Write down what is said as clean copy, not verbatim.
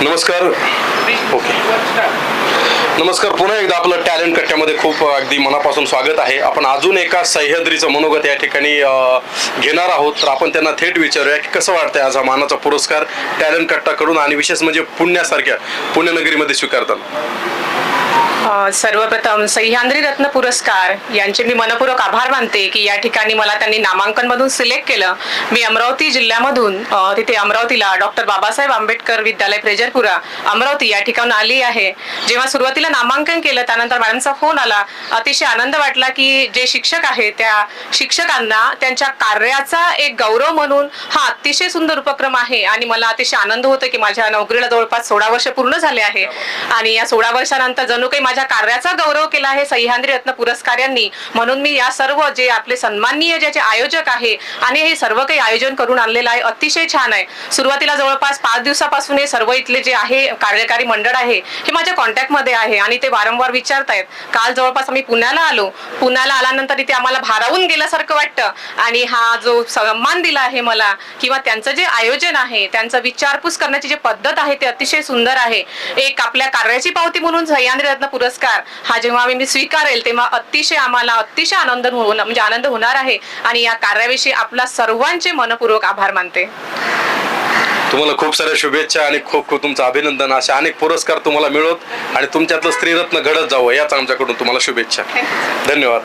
नमस्कार. ओके, नमस्कार. पुन्हा एकदा आपलं टॅलेंट कट्ट्यामध्ये खूप अगदी मनापासून स्वागत आहे. आपण अजून एका सह्याद्रीचं मनोगत या ठिकाणी घेणार आहोत. तर आपण त्यांना थेट विचारूया की कसं वाटतंय आज हा मानाचा पुरस्कार टॅलेंट कट्टाकडून आणि विशेष म्हणजे पुण्यासारख्या पुण्यनगरीमध्ये स्वीकारताना. सर्वप्रथम सह्याद्री रत्न पुरस्कार यांचे मी मनपूर्वक आभार मानते की या ठिकाणी मला त्यांनी नामांकनमधून सिलेक्ट केलं. मी अमरावती जिल्ह्यामधून तिथे अमरावतीला डॉक्टर बाबासाहेब आंबेडकर विद्यालय प्रेजरपुरा अमरावती या ठिकाणी आली आहे. जेव्हा सुरुवातीला नामांकन केलं त्यानंतर मॅडमचा फोन आला. अतिशय आनंद वाटला की जे शिक्षक आहेत त्या शिक्षकांना त्यांच्या कार्याचा एक गौरव म्हणून हा अतिशय सुंदर उपक्रम आहे. आणि मला अतिशय आनंद होतो की माझ्या नोकरीला जवळपास 16 वर्ष पूर्ण झाले आहे आणि या 16 वर्षानंतर जणू काही माझ्या कार्याचा गौरव केला आहे सह्याद्री रत्न पुरस्कार यांनी. म्हणून मी या सर्व जे आपले सन्माननीय ज्याचे आयोजक आहे आणि हे सर्व काही आयोजन करून आणलेलं आहे अतिशय छान आहे. सुरुवातीला जवळपास 5 दिवसापासून हे सर्व इथले जे आहे कार्यकारी मंडळ आहे हे माझ्या कॉन्टॅक्ट मध्ये आहे आणि ते वारंवार विचारतायत. काल जवळपास आम्ही पुण्याला आलो. पुण्याला आल्यानंतर इथे आम्हाला भारावून गेल्यासारखं वाटतं आणि हा जो सन्मान दिला आहे मला किंवा त्यांचं जे आयोजन आहे त्यांचं विचारपूस करण्याची जी पद्धत आहे ते अतिशय सुंदर आहे. एक आपल्या कार्याची पावती म्हणून सह्याद्री रत्न पुरस्कार हा जेव्हा मी स्वीकारेल तेव्हा अतिशय आम्हाला अतिशय आनंद होणार आहे आणि या कार्याविषयी आपला सर्वांचे मनपूर्वक आभार मानते. तुम्हाला खूप साऱ्या शुभेच्छा आणि खूप खूप तुमचं अभिनंदन. असे अनेक पुरस्कार तुम्हाला मिळोत आणि तुमच्यातलं स्त्रीरत्न घडत जावं याच आमच्याकडून तुम्हाला शुभेच्छा. धन्यवाद.